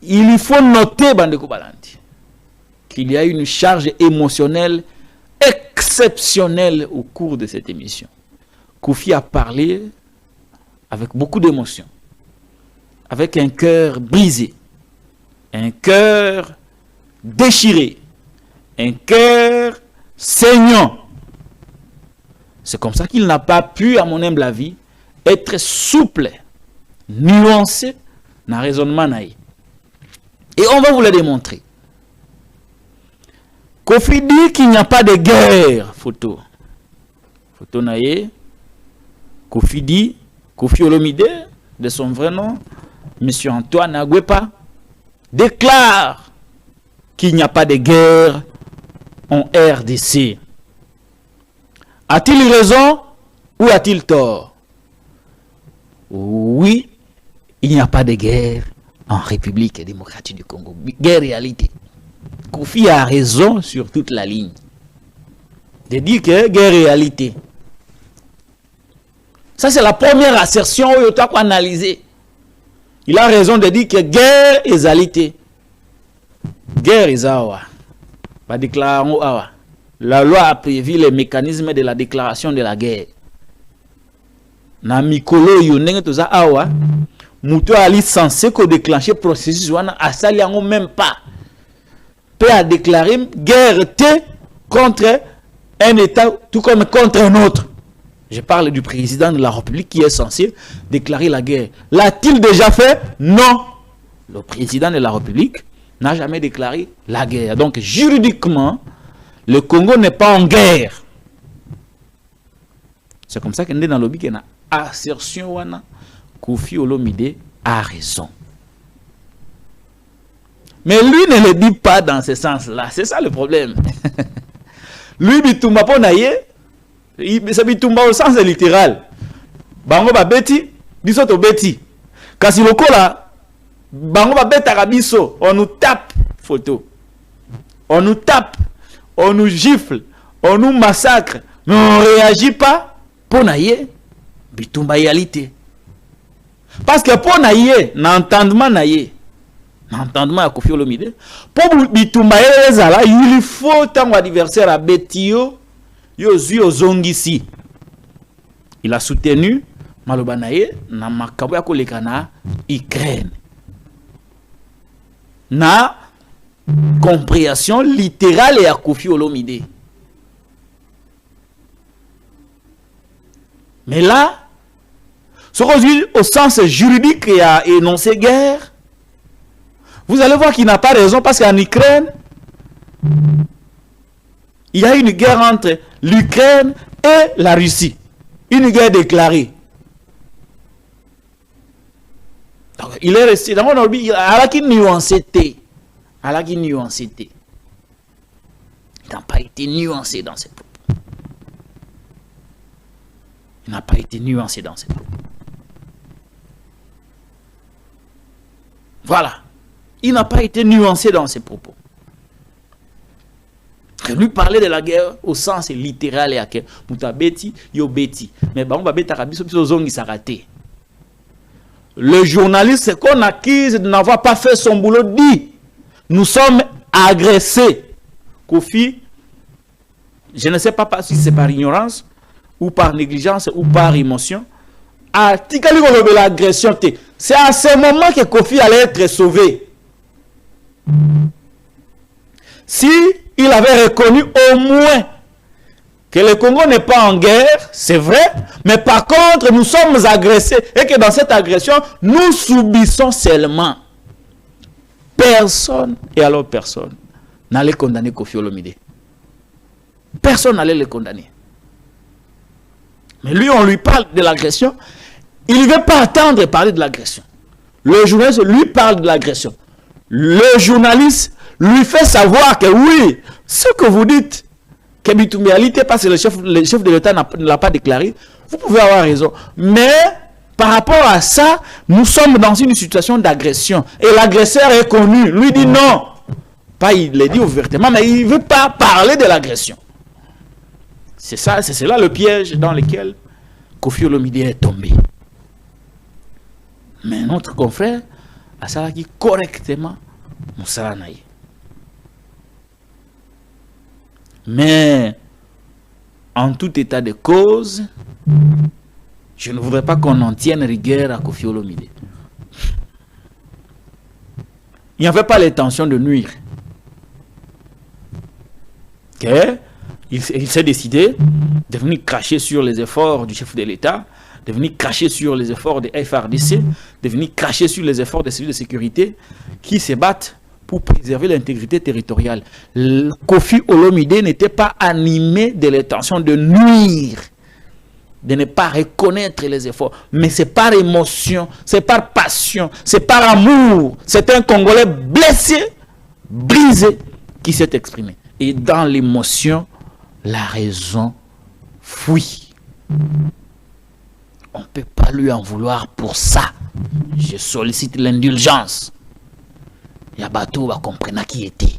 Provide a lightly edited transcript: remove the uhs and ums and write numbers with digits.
il faut noter, Bandeko Balandi, qu'il y a une charge émotionnelle exceptionnelle au cours de cette émission. Kofi a parlé avec beaucoup d'émotion, avec un cœur brisé, un cœur déchiré, un cœur saignant. C'est comme ça qu'il n'a pas pu, à mon humble avis, être souple, nuancé dans le raisonnement. Et on va vous le démontrer. Kofi dit qu'il n'y a pas de guerre. Photo naïe. Kofi dit, Kofi Olomide, de son vrai nom, M. Antoine Agwepa, déclare qu'il n'y a pas de guerre en RDC. A-t-il raison ou a-t-il tort? Oui, il n'y a pas de guerre en République démocratique du Congo. Guerre réalité. Kofi a raison sur toute la ligne. De dire que guerre réalité. Ça, c'est la première assertion où il faut analyser. Il a raison de dire que guerre est réalité. Guerre est awa. Pas déclaration awa. La loi a prévu les mécanismes de la déclaration de la guerre. Na mikolo yonenge toza awa. Mouto ali censé que déclencher processus wana asali yango même pas. Peut a déclaré guerre contre un État tout comme contre un autre. Je parle du président de la République qui est censé déclarer la guerre. L'a-t-il déjà fait? Non. Le président de la République n'a jamais déclaré la guerre. Donc juridiquement, le Congo n'est pas en guerre. C'est comme ça qu'on est dans le lobby qu'il y a une assertion. Kofi Olomide a raison. Mais lui ne le dit pas dans ce sens-là. C'est ça le problème. Lui, Bitumba Ponaye, c'est Bitumba au sens littéral. Bango ba beti, biso to beti. Kasi lokola, bango ba beta biso, on nous tape photo. On nous tape, on nous gifle, on nous massacre, mais on ne réagit pas. Ponaye, Bitumba réalité. Parce que Ponaye, n'entendement naye. N'entendement à Kofi Olomide. Pour Bitumba ezala, il faut tant adversaire à Betio, yozu ozongisi. Il a soutenu Malobanaye na makabo ya koleka na Ukraine. Na compréhension littérale et à Kofi Olomide. Mais là, au sens juridique et à énoncer guerre, vous allez voir qu'il n'a pas raison parce qu'en Ukraine, il y a une guerre entre l'Ukraine et la Russie. Une guerre déclarée. Donc, il est resté dans mon orbite, il a nuancé. Il n'a pas été nuancé dans ses propos. Il n'a pas été nuancé dans ses propos. Voilà. Il n'a pas été nuancé dans ses propos. Lui parler de la guerre au sens littéral et à que Moutabeti, Yobeti. Mais on va raté. Le journaliste qu'on accuse de n'avoir pas fait son boulot dit nous sommes agressés. Kofi, je ne sais pas si c'est par ignorance ou par négligence ou par émotion. L'agression, c'est à ce moment que Kofi allait être sauvé. Si il avait reconnu au moins que le Congo n'est pas en guerre, c'est vrai, mais par contre nous sommes agressés et que dans cette agression nous subissons seulement. Personne, et alors personne, n'allait condamner Kofi Olomide. Personne n'allait le condamner. Mais lui, on lui parle de l'agression, il ne veut pas attendre parler de l'agression. Le journaliste lui parle de l'agression. Le journaliste lui fait savoir que oui, ce que vous dites, que Bitumbialité, parce que le chef de l'État ne l'a pas déclaré, vous pouvez avoir raison. Mais par rapport à ça, nous sommes dans une situation d'agression. Et l'agresseur est connu. Lui dit non. Pas il le dit ouvertement, mais il ne veut pas parler de l'agression. C'est ça, c'est là le piège dans lequel Kofi Olomide est tombé. Mais notre confrère asalaki correctement mosala na ye. Mais en tout état de cause, je ne voudrais pas qu'on en tienne rigueur à Koffi Olomide. Il n'y avait pas l'intention de nuire. Okay? Il s'est décidé de venir cracher sur les efforts du chef de l'État, de venir cracher sur les efforts des FRDC, de venir cracher sur les efforts des services de sécurité qui se battent pour préserver l'intégrité territoriale. Koffi Olomide n'était pas animé de l'intention de nuire, de ne pas reconnaître les efforts, mais c'est par émotion, c'est par passion, c'est par amour. C'est un Congolais blessé, brisé, qui s'est exprimé. Et dans l'émotion, la raison fuit. On ne peut pas lui en vouloir pour ça. Je sollicite l'indulgence. Yabato va comprendre qui était.